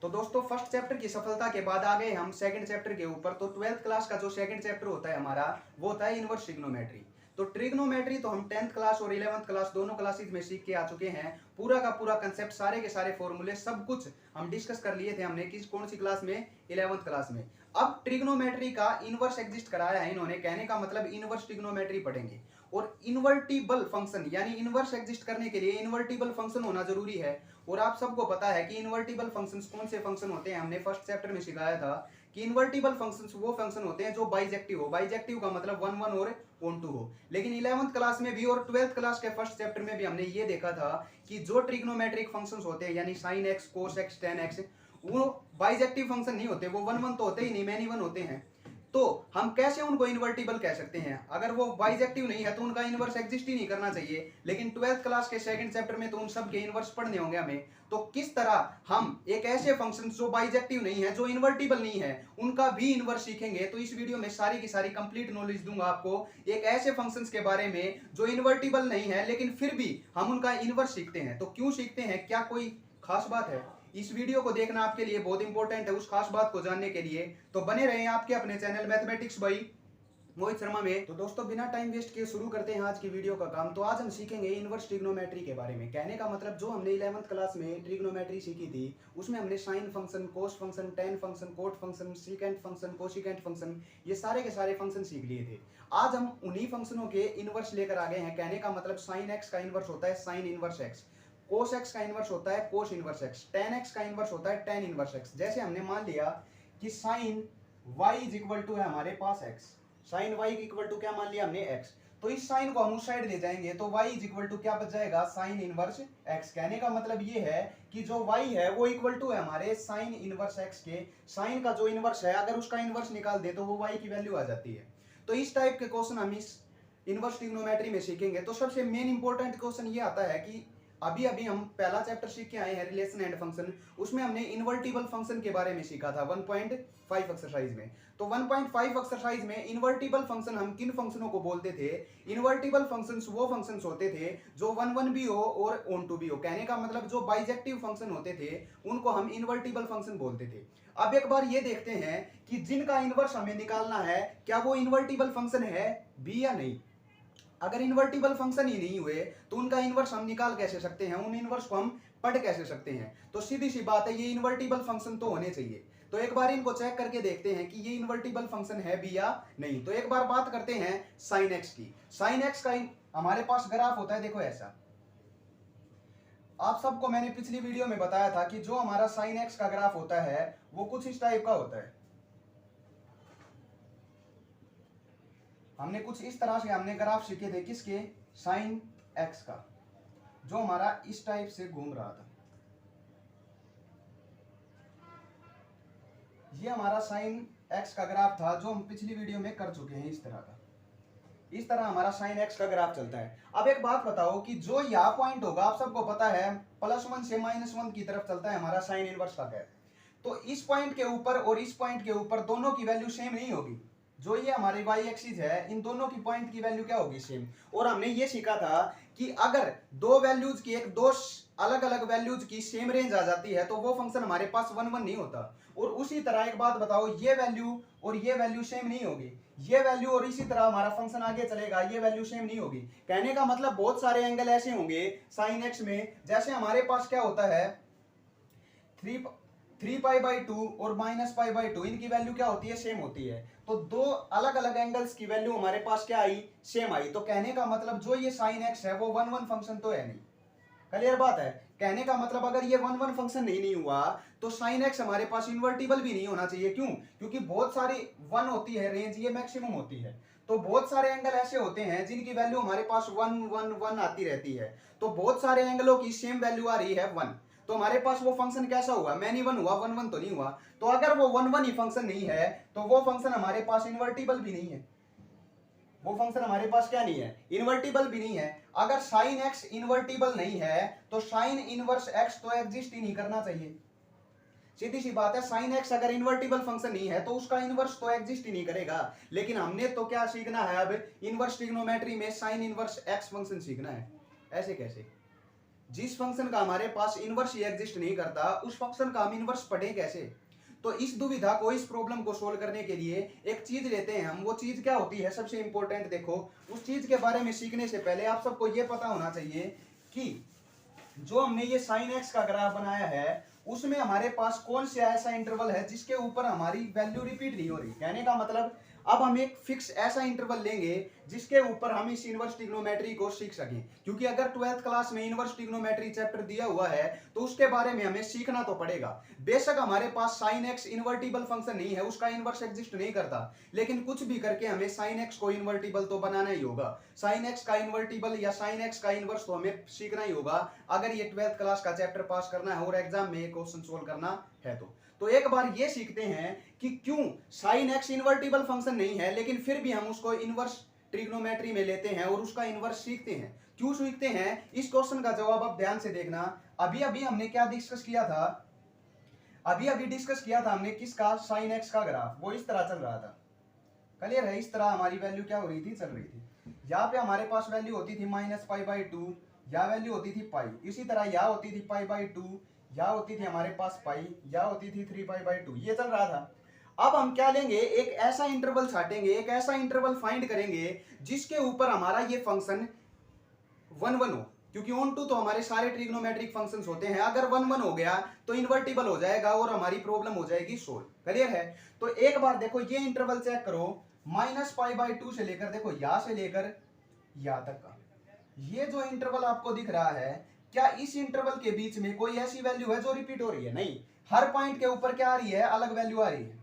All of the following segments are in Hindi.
तो दोस्तों फर्स्ट चैप्टर की सफलता के बाद आ गए हम सेकंड चैप्टर के ऊपर। तो 12th क्लास का जो सेकंड चैप्टर होता है हमारा वो होता है इनवर्स ट्रिग्नोमेट्री। तो ट्रिग्नोमेट्री तो हम 10th क्लास और 11th क्लास दोनों क्लासेज में सीख के आ चुके हैं। पूरा का पूरा कंसेप्ट, सारे के सारे फॉर्मूले, सब कुछ हम डिस्कस कर लिए थे हमने। कौन सी क्लास में? 11th क्लास में। अब ट्रिग्नोमेट्री का इनवर्स एग्जिस्ट कराया है इन्होंने। कहने का मतलब इनवर्स ट्रिग्नोमेट्री पढ़ेंगे। और इन्वर्टिबल फंक्शन यानी इनवर्स एग्जिस्ट करने के लिए इन्वर्टिबल फंक्शन होना जरूरी है। और आप सबको पता है कि इन्वर्टिबल फंक्शंस कौन से फंक्शन होते हैं। हमने फर्स्ट चैप्टर में सिखाया था कि इन्वर्टिबल फंक्शंस वो फंक्शन होते हैं जो बाइजेक्टिव हो। बाइजेक्टिव का मतलब 1 1 और 1 2 हो। लेकिन 11th क्लास में भी और 12th क्लास के फर्स्ट चैप्टर में भी हमने ये देखा था कि जो ट्रिग्नोमेट्रिक फंक्शंस होते हैं यानी sin x, cos x, tan x, वो बाइजेक्टिव फंक्शन नहीं होते। वो 1 1 तो होते ही नहीं, मैनी 1 होते हैं। तो हम कैसे उनको इन्वर्टिबल कह सकते हैं? अगर वो बाइजेक्टिव नहीं है तो उनका इनवर्स एग्जिस्ट ही नहीं करना चाहिए। लेकिन 12th क्लास के सेकंड चैप्टर में तो उन सब के इनवर्स पढ़ने होंगे हमें। तो किस तरह हम एक ऐसे फंक्शन जो बाइजेक्टिव नहीं है, जो इन्वर्टिबल नहीं है, उनका भी इनवर्स सीखेंगे। तो इस वीडियो में सारी की सारी कंप्लीट नॉलेज दूंगा आपको एक ऐसे फंक्शंस के बारे में जो इन्वर्टिबल नहीं है लेकिन फिर भी हम उनका इनवर्स सीखते हैं। तो क्यों सीखते हैं, क्या कोई खास बात है? इस वीडियो को देखना आपके लिए बहुत इंपॉर्टेंट है उस खास बात को जानने के लिए। तो बने रहें आपके अपने channel mathematics bye Mohit Sharma में। तो दोस्तों बिना टाइम वेस्ट किए शुरू करते हैं आज की वीडियो का काम। तो आज हम सीखेंगे इनवर्स ट्रिग्नोमेट्री के बारे में। कहने का मतलब जो हमने 11th क्लास में ट्रिग्नोमेट्री सीखी थी उसमें हमने sine function, cos function, tan function, cot function, secant function, cosecant function, ये सारे के सारे फंक्शन सीख लिए थे। आज हम उन्हीं फंक्शनों के इनवर्स लेकर आ गए हैं। कहने का मतलब साइन एक्स का इनवर्स होता है sine inverse x, cos x का इनवर्स होता है cos inverse x, ten x का इनवर्स होता है टेन इनवर्स एक्स। जैसे हमने मान लिया कि sine y is equal to है हमारे पास x, sine y equal to क्या मान लिया हमने x। तो इस साइन को हम उस साइड ले जाएंगे तो y इज इक्वल टू क्या बच जाएगा? Sine inverse x। कहने का मतलब ये है कि जो y है वो इक्वल टू है हमारे साइन इनवर्स x के। साइन का जो इनवर्स है अगर उसका इनवर्स निकाल दे तो वो y की वैल्यू आ जाती है। तो इस टाइप के क्वेश्चन हम इस इनवर्स ट्रिग्नोमेट्री में सीखेंगे। तो सबसे मेन इंपॉर्टेंट क्वेश्चन ये आता है कि अभी अभी हम पहला चैप्टर सीख के आए हैं रिलेशन एंड फंक्शन। उसमें हमने इन्वर्टिबल फंक्शन के बारे में सीखा था 1.5 एक्सरसाइज में। तो 1.5 एक्सरसाइज में इन्वर्टिबल फंक्शन हम किन फंक्शनों को बोलते थे? इन्वर्टिबल फंक्शंस वो फंक्शंस होते थे जो 1 1 भी हो और ऑन टू भी हो। कहने का मतलब जो बाइजेक्टिव फंक्शन होते थे उनको हम इन्वर्टिबल फंक्शन बोलते थे। अब एक बार ये देखते हैं कि जिनका इनवर्स हमें निकालना है क्या वो इन्वर्टिबल फंक्शन है भी या नहीं। अगर इन्वर्टिबल फंक्शन ही नहीं हुए तो उनका इनवर्स हम निकाल कैसे सकते हैं, उन इनवर्स को हम पढ़ कैसे सकते हैं? तो सीधी सी बात है, ये इन्वर्टिबल फंक्शन तो होने चाहिए। तो एक बार इनको चेक करके देखते हैं कि ये इन्वर्टिबल फंक्शन है भी या नहीं। तो एक बार बात करते हैं साइन एक्स की। साइन एक्स का हमारे पास ग्राफ होता है देखो ऐसा। आप सबको मैंने पिछली वीडियो में बताया था कि जो हमारा साइन एक्स का ग्राफ होता है वो कुछ इस टाइप का होता है। हमने कुछ इस तरह से हमने ग्राफ सीखे थे किसके? साइन एक्स का, जो हमारा इस टाइप से घूम रहा था। ये हमारा साइन एक्स का ग्राफ था जो हम पिछली वीडियो में कर चुके हैं। इस तरह का, इस तरह हमारा साइन एक्स का ग्राफ चलता है। अब एक बात बताओ कि जो यहाँ पॉइंट होगा आप सबको पता है +1 से -1 की तरफ चलता है हमारा साइन इनवर्स का गैप। तो इस पॉइंट के ऊपर और इस पॉइंट के ऊपर दोनों की वैल्यू सेम नहीं होगी। जो ये हमारे y एक्सिस है इन दोनों की पॉइंट की वैल्यू क्या होगी? सेम। और हमने ये सीखा था कि अगर दो वैल्यूज की दो अलग अलग वैल्यूज की सेम रेंज आ जाती है तो वो फंक्शन हमारे पास 1 1 नहीं होता। और उसी तरह एक बात बताओ, ये वैल्यू और ये वैल्यू सेम नहीं होगी, ये वैल्यू और इसी तरह हमारा फंक्शन आगे चलेगा, ये वैल्यू सेम नहीं होगी। कहने का मतलब बहुत सारे एंगल ऐसे होंगे साइन एक्स में, जैसे हमारे पास क्या होता है 3π/2 और -π/2, इनकी वैल्यू क्या होती है? सेम होती है। तो दो अलग अलग एंगल्स की वैल्यू हमारे पास क्या आई? सेम आई। तो कहने का मतलब जो ये साइन एक्स है वो 1 1 फंक्शन तो है नहीं। क्लियर बात है? कहने का मतलब अगर ये 1 1 फंक्शन नहीं हुआ तो साइन एक्स हमारे पास इन्वर्टिबल भी नहीं होना चाहिए। क्यों? क्योंकि बहुत सारी 1 होती है रेंज, ये मैक्सिमम होती है। तो बहुत सारे एंगल ऐसे होते हैं जिनकी वैल्यू हमारे पास 1 1 1 आती रहती है। तो बहुत सारे एंगलों की सेम वैल्यू आ रही है 1। तो हमारे पास वो फंक्शन कैसा हुआ? मैनी 1 हुआ, 1 1 तो नहीं हुआ। तो अगर वो 1 1 ही फंक्शन नहीं है तो वो फंक्शन हमारे पास इन्वर्टिबल भी नहीं है। वो फंक्शन हमारे पास क्या नहीं है? इन्वर्टिबल भी नहीं है। अगर साइन एक्स इन्वर्टिबल नहीं है तो साइन इनवर्स एक्स तो एग्जिस्ट ही नहीं करना चाहिए। सीधी सी बात है, साइन एक्स अगर इन्वर्टिबल फंक्शन नहीं है तो उसका इनवर्स तो एग्जिस्ट ही नहीं करेगा। लेकिन हमने तो क्या सीखना है अब? इनवर्स ट्रिग्नोमेट्री में साइन इनवर्स एक्स फंक्शन सीखना है। ऐसे कैसे? जिस फंक्शन का हमारे पास इनवर्स ही एग्जिस्ट नहीं करता उस फंक्शन का हम इनवर्स पढ़े कैसे। तो इस दुविधा को, इस प्रॉब्लम को सोल्व करने के लिए एक चीज लेते हैं हम। वो चीज क्या होती है, सबसे इंपॉर्टेंट देखो, उस चीज के बारे में सीखने से पहले आप सबको ये पता होना चाहिए कि जो हमने ये साइन एक्स का ग्राफ बनाया है उसमें हमारे पास कौन सा ऐसा इंटरवल है जिसके ऊपर हमारी वैल्यू रिपीट नहीं हो रही। कहने का मतलब अब हम एक फिक्स ऐसा इंटरवल लेंगे जिसके ऊपर हम इस इनवर्स ट्रिग्नोमेट्री को सीख सकें, क्योंकि अगर 12th क्लास में इनवर्स ट्रिग्नोमेट्री चैप्टर दिया हुआ है तो उसके बारे में हमें सीखना तो पड़ेगा। बेशक हमारे पास साइन एक्स इन्वर्टिबल फंक्शन नहीं है, उसका इनवर्स एग्जिस्ट नहीं करता, लेकिन कुछ भी करके हमें साइन एक्स को इन्वर्टिबल तो बनाना ही होगा। साइन एक्स का इन्वर्टिबल या साइन एक्स का इनवर्स तो हमें सीखना ही होगा अगर ये 12th क्लास का चैप्टर पास करना है और एग्जाम में ये क्वेश्चन सोल्व करना है। तो एक बार ये सीखते हैं कि क्यों साइन एक्स इन्वर्टिबल फंक्शन नहीं है लेकिन फिर भी हम उसको इनवर्स ट्रिग्नोमेट्री में लेते हैं और उसका इनवर्स सीखते हैं। क्यों सीखते हैं, इस क्वेश्चन का जवाब आप ध्यान से देखना। अभी अभी हमने क्या डिस्कस किया था, अभी डिस्कस किया था हमने किसका, साइन एक्स का ग्राफ। वो इस तरह चल रहा था, क्लियर है। इस तरह हमारी वैल्यू क्या हो रही थी, चल रही थी। यहाँ पे हमारे पास वैल्यू होती थी -π/2, या वैल्यू होती थी पाई। इसी तरह यहाँ होती थी π/2, यहाँ होती थी हमारे पास पाई, यहाँ होती थी 3π/2। ये चल रहा था। अब हम क्या लेंगे, एक ऐसा इंटरवल छाटेंगे, एक ऐसा इंटरवल फाइंड करेंगे जिसके ऊपर हमारा ये फंक्शन 1 1 हो, क्योंकि ऑन टू तो हमारे सारे ट्रिग्नोमेट्रिक फंक्शंस होते हैं। अगर 1 1 हो गया तो इन्वर्टिबल हो जाएगा और हमारी प्रॉब्लम हो जाएगी सोल्व। क्लियर है। तो एक बार देखो ये इंटरवल चेक करो, -π/2 से लेकर, देखो यहां से लेकर यहां तक का ये जो इंटरवल आपको दिख रहा है, क्या इस इंटरवल के बीच में कोई ऐसी वैल्यू है जो रिपीट हो रही है? नहीं। हर पॉइंट के ऊपर क्या आ रही है, अलग वैल्यू आ रही है।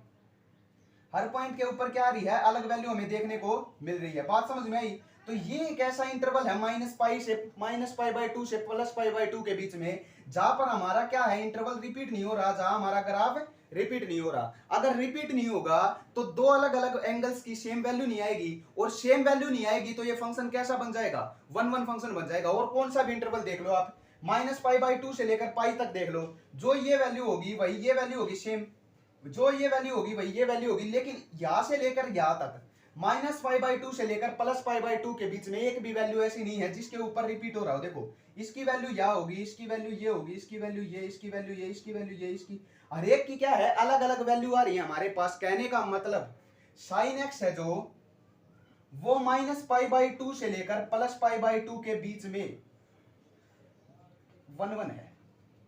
हर पॉइंट के ऊपर क्या आ रही है, अलग वैल्यू हमें देखने को मिल रही है। बात समझ में आई। तो ये एक ऐसा इंटरवल है -π से -π/2 से +π/2 के बीच में, जहां पर हमारा क्या है, इंटरवल रिपीट नहीं हो रहा, जहां हमारा ग्राफ रिपीट नहीं हो रहा। अगर रिपीट नहीं होगा तो दो अलग अलग एंगल्स की सेम वैल्यू नहीं आएगी, और सेम वैल्यू नहीं आएगी तो ये फंक्शन कैसा बन जाएगा, 1 1 फंक्शन बन जाएगा। और कौन सा भी इंटरवल देख लो आप, -π/2 से लेकर पाई तक देख लो, जो ये वैल्यू होगी वही ये वैल्यू होगी, सेम जो ये वैल्यू होगी वही ये वैल्यू होगी। लेकिन यहां से लेकर यहां तक -π/2 से लेकर +π/2 के बीच में एक भी वैल्यू ऐसी नहीं है जिसके ऊपर रिपीट हो रहा हो। देखो इसकी वैल्यू यह होगी, इसकी वैल्यू ये होगी, इसकी वैल्यू ये, इसकी वैल्यू ये, इसकी वैल्यू ये, इसकी, हर एक की क्या है, अलग अलग वैल्यू आ रही है हमारे पास। कहने का मतलब साइन एक्स है जो वो -π/2 से लेकर +π/2 के बीच में 1 1 है।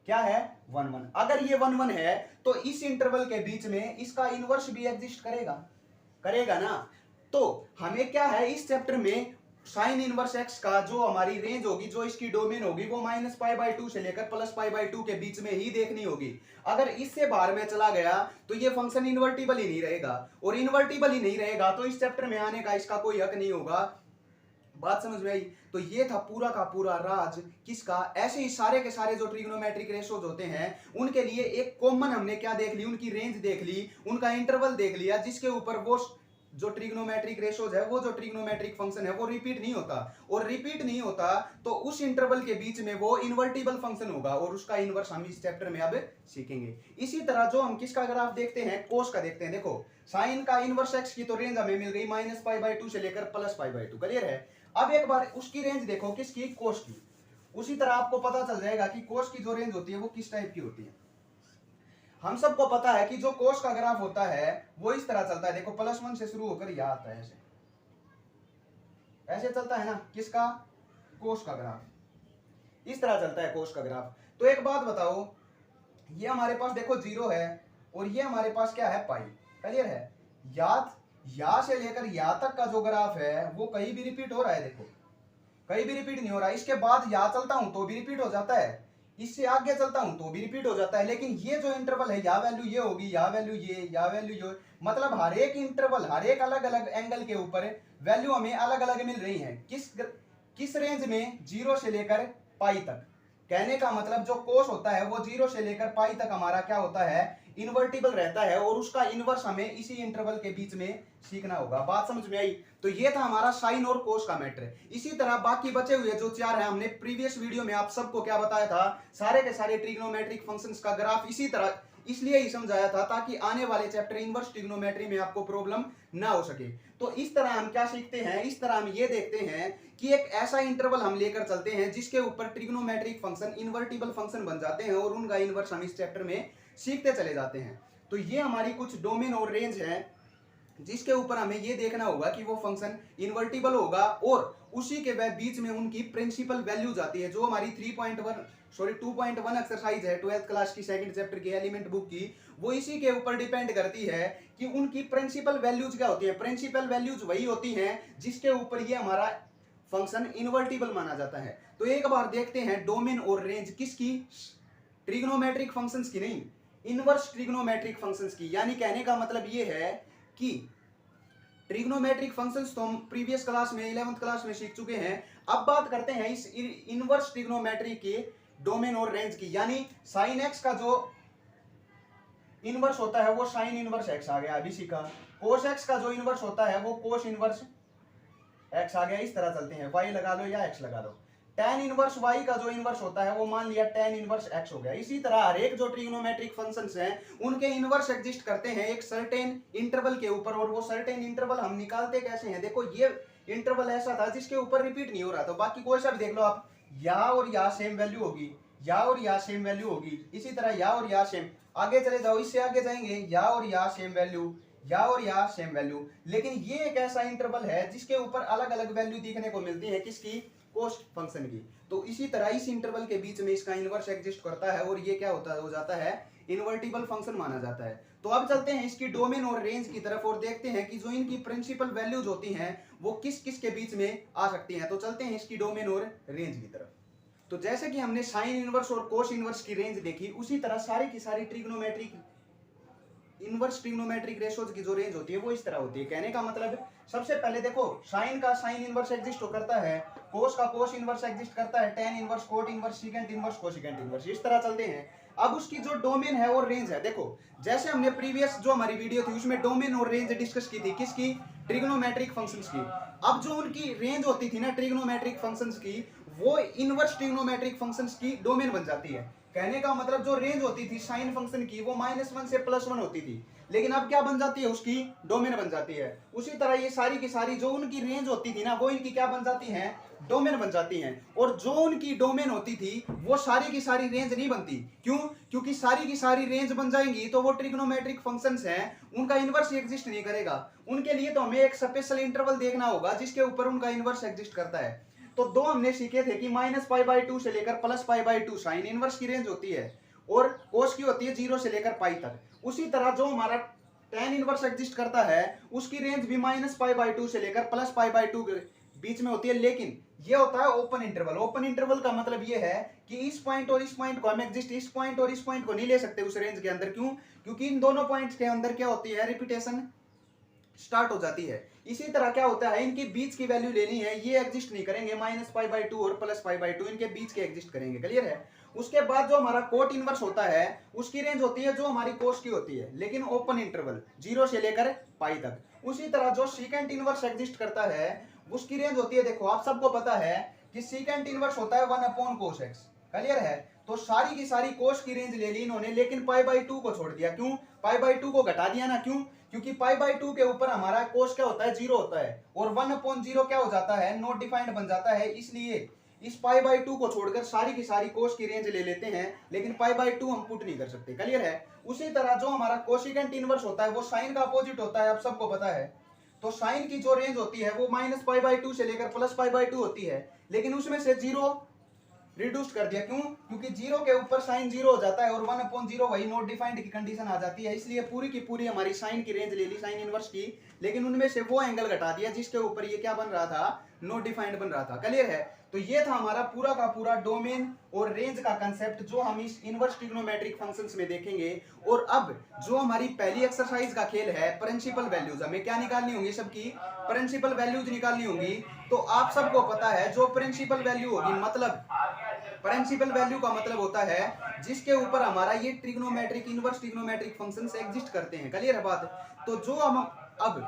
क्या है, 1 1। अगर ये 1 1 है तो इस इंटरवल के बीच में इसका इनवर्स भी एग्जिस्ट करेगा, करेगा ना। तो हमें क्या है, इस चैप्टर में साइन इनवर्स एक्स का जो हमारी रेंज होगी, जो इसकी डोमेन होगी, वो -π/2 से लेकर +π/2 के बीच में ही देखनी होगी। अगर इससे बाहर में चला गया तो ये फंक्शन इन्वर्टिबल ही नहीं रहेगा, और इन्वर्टिबल ही नहीं रहेगा तो इस चैप्टर में आने का इसका कोई हक नहीं होगा। बात समझ में आई। तो ये था पूरा का पूरा राज किसका, ऐसे ही सारे के सारे जो ट्रिग्नोमेट्रिक रेशोज होते हैं उनके लिए एक कॉमन हमने क्या देख ली, उनकी रेंज देख ली, उनका इंटरवल देख लिया, जिसके ऊपर वो जो ट्रिग्नोमेट्रिक रेशोज है, वो जो ट्रिग्नोमेट्रिक फंक्शन है वो रिपीट नहीं होता, और रिपीट नहीं होता तो उस इंटरवल के बीच में वो इन्वर्टिबल फंक्शन होगा, और उसका इनवर्स हम इस चैप्टर में अब सीखेंगे। इसी तरह जो हम किसका ग्राफ देखते हैं, कोस का देखते हैं। देखो साइन का इनवर्स एक्स की तो रेंज हमें मिल गई -π/2 से लेकर +π/2, क्लियर है। अब एक बार उसकी रेंज देखो किसकी, कोस की। उसी तरह आपको पता चल जाएगा कि कोस की जो रेंज होती है वो किस टाइप की होती है। हम सबको पता है कि जो कोस का ग्राफ होता है वो इस तरह चलता है। देखो +1 से शुरू होकर यहां आता है, ऐसे ऐसे चलता है ना, किसका, कोस का ग्राफ इस तरह चलता है, कोस का ग्राफ। तो एक बात बताओ, ये हमारे पास देखो 0 है और ये हमारे पास क्या है, पाई, क्लियर है। यहां से लेकर यहां तक का जो ग्राफ है वो कहीं भी रिपीट हो रहा है, देखो कहीं भी रिपीट नहीं हो रहा। इसके बाद यहां चलता हूं तो भी रिपीट हो जाता है, इससे आगे चलता हूं तो भी रिपीट हो जाता है। लेकिन ये जो इंटरवल है, यहाँ वैल्यू ये होगी, यहाँ वैल्यू ये, यहाँ वैल्यू ये, मतलब हर एक इंटरवल, हर एक अलग अलग एंगल के ऊपर वैल्यू हमें अलग अलग मिल रही है। किस रेंज में, 0 से लेकर पाई तक। कहने का मतलब जो कोस होता है वो 0 से लेकर पाई तक हमारा क्या होता है, इन्वर्टिबल रहता है, और उसका इनवर्स हमें इसी इंटरवल के बीच में सीखना होगा। बात समझ में आई। तो ये था हमारा साइन और कोस का मैटर। इसी तरह बाकी बचे हुए जो 4 है, हमने प्रीवियस वीडियो में आप सबको क्या बताया था, सारे के सारे ट्रिग्नोमेट्रिक फंक्शंस का ग्राफ इसी तरह इसलिए ही समझाया था ताकि आने वाले चैप्टर इनवर्स ट्रिग्नोमेट्री में आपको प्रॉब्लम ना हो सके। तो इस तरह हम क्या सीखते हैं, इस तरह हम ये देखते हैं कि एक ऐसा इंटरवल हम लेकर चलते हैं जिसके ऊपर ट्रिग्नोमेट्रिक फंक्शन इन्वर्टिबल फंक्शन बन जाते हैं और उनका इनवर्स हम इस चैप्टर में सीखते चले जाते हैं। तो ये हमारी कुछ डोमेन और रेंज है जिसके ऊपर हमें ये देखना होगा कि वो फंक्शन इन्वर्टिबल होगा और उसी के बीच में उनकी प्रिंसिपल वैल्यूज आती है। जो हमारी 2.1 एक्सरसाइज है 12th क्लास की सेकंड चैप्टर की एलिमेंट बुक की, वो इसी के ऊपर डिपेंड करती है कि उनकी प्रिंसिपल वैल्यूज क्या होती है। प्रिंसिपल वैल्यूज वही होती हैं जिसके ऊपर ये हमारा फंक्शन इन्वर्टिबल माना जाता है। तो एक बार देखते हैं डोमेन और रेंज किसकी, ट्रिग्नोमेट्रिक फंक्शंस की नहीं, इनवर्स ट्रिग्नोमेट्रिक फंक्शंस की। यानी कहने का मतलब ये है कि ट्रिग्नोमेट्रिक फंक्शंस तो हम प्रीवियस क्लास में 11th क्लास में सीख चुके हैं। अब बात करते हैं इस इनवर्स ट्रिग्नोमेट्री के डोमेन और रेंज की। यानी साइन एक्स का जो इनवर्स होता है वो साइन इनवर्स एक्स आ गया, अभी सीखा। कोस एक्स का जो इनवर्स होता है वो कोस इनवर्स एक्स आ गया। इस तरह चलते हैं, वाई लगा लो या एक्स लगा लो। tan इनवर्स y का जो इनवर्स होता है वो मान लिया tan इनवर्स x हो गया। इसी तरह हर एक जो ट्रिग्नोमेट्रिक फंक्शंस हैं उनके इनवर्स एग्जिस्ट करते हैं एक सर्टेन इंटरवल के ऊपर, और वो सर्टेन इंटरवल हम निकालते कैसे हैं। देखो ये इंटरवल ऐसा था जिसके ऊपर रिपीट नहीं हो रहा था। बाकी कोई सा भी देख लो आप, या और या सेम वैल्यू होगी, या और या सेम वैल्यू होगी। इसी तरह या और या सेम, आगे चले जाओ इससे आगे जाएंगे, या और या सेम वैल्यू, या और या सेम वैल्यू। लेकिन ये एक ऐसा इंटरवल है जिसके ऊपर अलग अलग वैल्यू दिखने को मिलती है, किसकी, कोस फंक्शन की। तो इसी तरह इस इंटरवल के बीच में इसका इनवर्स एग्जिस्ट करता है और ये क्या होता है, हो जाता है इन्वर्टिबल फंक्शन माना जाता है। तो अब चलते हैं इसकी डोमेन और रेंज की तरफ और देखते हैं कि जो इनकी प्रिंसिपल वैल्यूज होती हैं वो किस किस के बीच में आ सकती हैं। तो चलते हैं इसकी डोमेन और रेंज की तरफ। तो जैसे कि हमने साइन इनवर्स और कोस इनवर्स की रेंज देखी, उसी तरह सारी की सारी ट्रिग्नोमेट्रिक इनवर्स ट्रिग्नोमेट्रिक रेशोज की जो रेंज होती है वो इस तरह होती है। कहने का मतलब सबसे पहले देखो, साइन का साइन इनवर्स एग्जिस्ट करता है, कोस का कोस इनवर्स एग्जिस्ट करता है, tan inverse, cot inverse, secant inverse, cosecant inverse, इस तरह चलते हैं। अब उसकी जो डोमेन है और रेंज है, देखो जैसे हमने प्रीवियस जो हमारी वीडियो थी उसमें डोमेन और रेंज डिस्कस की थी, किसकी, ट्रिग्नोमेट्रिक फंक्शंस की। अब जो उनकी रेंज होती थी ना ट्रिग्नोमेट्रिक फंक्शंस की, वो इनवर्स ट्रिग्नोमेट्रिक फंक्शंस की डोमेन बन जाती है। कहने का मतलब जो रेंज होती थी साइन फंक्शन की वो -1 से +1 होती थी, लेकिन अब क्या बन जाती है, उसकी डोमेन बन जाती है। उसी तरह ये सारी की सारी जो उनकी रेंज होती थी ना वो इनकी क्या बन जाती हैं, डोमेन बन जाती हैं। और जो उनकी डोमेन होती थी वो सारी की सारी रेंज नहीं बनती। क्यों, क्योंकि सारी की सारी रेंज बन जाएंगी तो वो ट्रिग्नोमेट्रिक फंक्शंस हैं उनका इनवर्स एग्जिस्ट नहीं करेगा। उनके लिए तो हमें एक स्पेशल इंटरवल देखना होगा जिसके ऊपर उनका इनवर्स एग्जिस्ट करता है। तो दो हमने सीखे थे कि -π/2 से लेकर +π/2 साइन इनवर्स की रेंज होती है और कोस की होती है 0 से लेकर पाई तक। उसी तरह जो हमारा tan इनवर्स एग्जिस्ट करता है उसकी रेंज भी -π/2 से लेकर +π/2 के बीच में होती है। लेकिन ये होता है ओपन इंटरवल। ओपन इंटरवल का मतलब ये है कि इस पॉइंट और इस पॉइंट को हम एग्जिस्ट, इस पॉइंट और इस पॉइंट को नहीं ले सकते उस रेंज के अंदर। क्यों, क्योंकि इन दोनों पॉइंट्स के अंदर क्या होती है, रिपीटेशन स्टार्ट हो जाती है। इसी तरह क्या होता है, इनके बीच की वैल्यू लेनी है, ये एग्जिस्ट नहीं करेंगे, -π/2 और +π/2 इनके बीच के एग्जिस्ट करेंगे। क्लियर है। उसके बाद जो हमारा कोट इनवर्स होता है उसकी रेंज होती है जो हमारी कोस की होती है, लेकिन ओपन इंटरवल 0 से लेकर पाई तक। उसी तरह जो सीकेंट इनवर्स एग्जिस्ट करता है उसकी रेंज होती है, देखो आप सबको पता है कि सीकेंट इनवर्स होता है 1/cos x। क्लियर है। तो सारी की सारी कोस की रेंज ले ली इन्होंने, लेकिन π/2 को छोड़ दिया। क्यों, π/2 को घटा दिया ना। क्यों, क्योंकि π/2 के ऊपर हमारा कोस क्या होता है, 0 होता है, और 1/0 क्या हो जाता है, नॉट डिफाइंड बन जाता है। इसलिए इस π/2 को छोड़कर सारी की सारी कोस की रेंज ले लेते हैं, लेकिन π/2 हम पुट नहीं कर सकते। क्लियर है। उसी तरह जो हमारा कोसिकेंट इनवर्स होता है वो साइन का अपोजिट होता है, आप सबको पता है। तो साइन की जो रेंज होती है वो -π/2 से लेकर +π/2 होती है, लेकिन उसमें से 0 रिड्यूस कर दिया। क्यों, क्योंकि 0 के ऊपर साइन 0 हो जाता है और 1/0 वही नॉट डिफाइंड की कंडीशन आ जाती है। इसलिए पूरी की पूरी हमारी साइन की रेंज ले ली साइन इनवर्स की, लेकिन उनमें से वो एंगल घटा दिया जिसके ऊपर ये क्या बन रहा था, नॉट डिफाइंड बन रहा था। क्लियर है। तो ये था हमारा पूरा का पूरा डोमेन और रेंज का कंसेप्ट जो हम इस इनवर्स ट्रिग्नोमेट्रिक फंक्शंस में देखेंगे। और अब जो हमारी पहली एक्सरसाइज का खेल है प्रिंसिपल वैल्यूज, हमें क्या निकालनी होंगी, सबकी प्रिंसिपल वैल्यूज निकालनी होंगी। तो आप सबको पता है जो प्रिंसिपल वैल्यू होगी, मतलब प्रिंसिपल वैल्यू का मतलब होता है जिसके ऊपर हमारा ये trigonometric inverse trigonometric functions exist करते हैं। क्लियर है बात। तो जो हम अब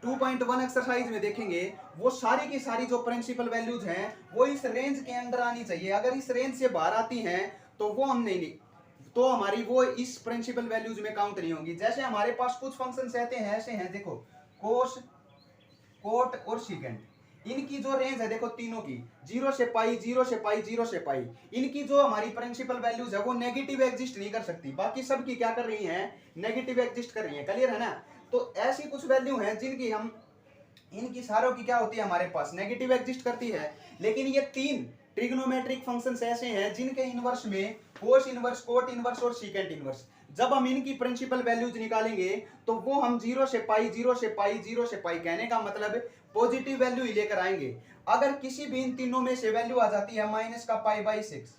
2.1 एक्सरसाइज में देखेंगे वो सारी की सारी जो प्रिंसिपल वैल्यूज हैं वो इस रेंज के अंदर आनी चाहिए। अगर इस रेंज से बाहर आती हैं तो वो हम नहीं, तो हमारी वो इस प्रिंसिपल वैल्यूज में काउंट नहीं होगी। जैसे हमारे पास कुछ फंक्शंस रहते हैं ऐसे हैं, देखो कोस, कोट और सीकेंट, इनकी जो रेंज है देखो तीनों की 0 से पाई, 0 से पाई, 0 से पाई, इनकी जो हमारी प्रिंसिपल वैल्यूज है वो नेगेटिव एग्जिस्ट नहीं कर सकती। बाकी सब की क्या कर रही हैं, नेगेटिव एग्जिस्ट कर रही हैं। क्लियर है ना। तो ऐसी कुछ वैल्यू हैं जिनकी हम, इनकी सारों की क्या होती है हमारे पास नेगेटिव एग्जिस्ट करती है। लेकिन ये तीन ट्रिग्नोमेट्रिक फंक्शंस ऐसे हैं जिनके इनवर्स में कोस इनवर्स, कोट इनवर्स और सीकेंट इनवर्स, जब हम इनकी प्रिंसिपल वैल्यूज निकालेंगे तो वो हम 0 से पाई, 0 से पाई, 0 से पाई, कहने का मतलब पॉजिटिव वैल्यू ही लेकर आएंगे। अगर किसी भी इन तीनों में से वैल्यू आ जाती है माइनस का पाई बाई 6,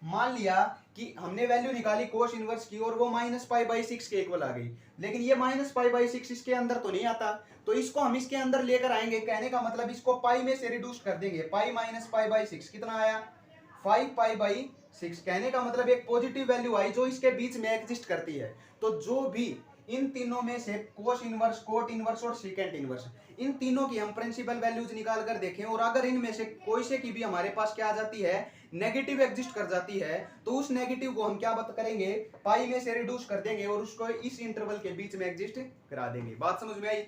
मान लिया कि हमने वैल्यू निकाली कोस इनवर्स की और वो माइनस पाई बाई 6 के इक्वल आ गई, लेकिन ये माइनस पाई बाई 6 इसके अंदर तो नहीं आता, तो इसको हम इसके अंदर लेकर आएंगे। कहने का मतलब इसको पाई में से रिड्यूस कर देंगे। पाई माइनस पाई बाई 6 कितना आया, 5 पाई बाई 6। कहने का मतलब एक पॉजिटिव वैल्यू आई जो इसके बीच में एग्जिस्ट करती है। तो जो भी इन तीनों में से कोस इनवर्स, कोट इनवर्स और सीकेंट इनवर्स, इन तीनों की हम प्रिंसिपल वैल्यूज निकाल कर देखें और अगर इनमें से कोई से की भी हमारे पास क्या आ जाती है, नेगेटिव एग्जिस्ट कर जाती है, तो उस नेगेटिव को हम क्या बात करेंगे, पाई में से रिड्यूस कर देंगे और उसको इस इंटरवल के बीच में एग्जिस्ट करा देंगे। बात समझ में आई।